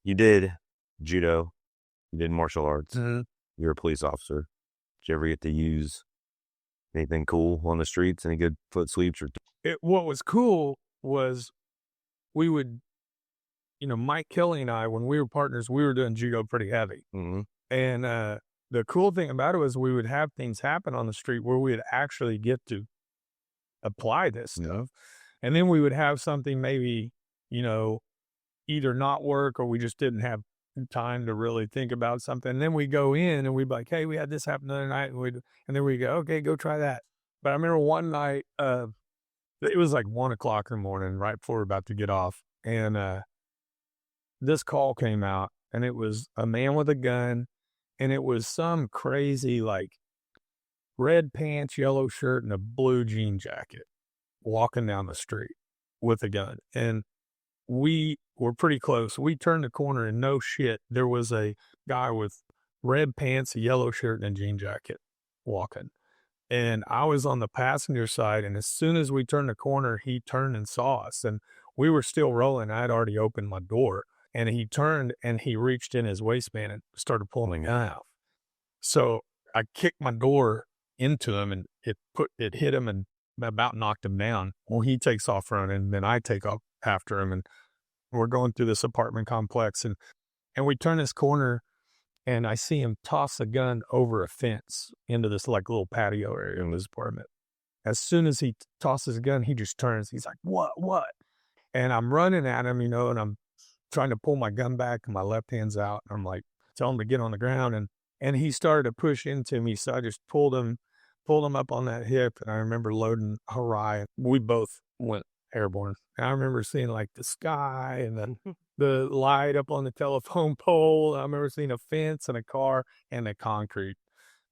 You did judo. You did martial arts. Mhm. You're a police officer. Did you ever get to use anything cool on the streets? Any good foot sweeps or? What was cool was we would, Mike Kelly and I, when we were partners, we were doing judo pretty heavy. Mm-hmm. And the cool thing about it was we would have things happen on the street where we'd actually get to apply this stuff. And then we would have something maybe, you know, either not work or we just didn't have time to really think about something. And then we go in and we'd be like, hey, we had this happen the other night. And then we go, okay, go try that. But I remember one night, it was like 1 o'clock in the morning, right before we are about to get off. And this call came out and it was a man with a gun and it was some crazy, like, red pants, yellow shirt, and a blue jean jacket walking down the street with a gun. And we were pretty close. We turned the corner and no shit, there was a guy with red pants, a yellow shirt, and a jean jacket walking. And I was on the passenger side. And as soon as we turned the corner, he turned and saw us. And we were still rolling. I had already opened my door. And he turned and he reached in his waistband and started pulling a gun out. So I kicked my door into him and it hit him and about knocked him down. Well, he takes off running and then I take off after him and we're going through this apartment complex and we turn this corner and I see him toss a gun over a fence into this like little patio area in his apartment. As soon as he tosses a gun, he just turns. He's like, what? And I'm running at him, and I'm trying to pull my gun back and my left hand's out. I'm like, tell him to get on the ground. And he started to push into me. So I just pulled him up on that hip. And I remember loading Harai. We both went airborne. And I remember seeing like the sky and then the light up on the telephone pole. I remember seeing a fence and a car and the concrete.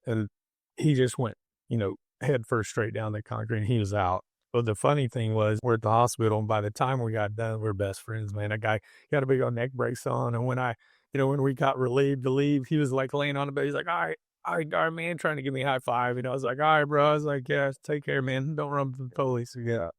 And he just went, head first straight down the concrete and he was out. But the funny thing was we're at the hospital and by the time we got done, we're best friends, man. That guy got a big old neck brace on. And when we got relieved to leave, he was like laying on the bed. He's like, all right, man, trying to give me a high five. I was like, all right, bro. I was like, yeah, take care, man. Don't run from the police. Yeah.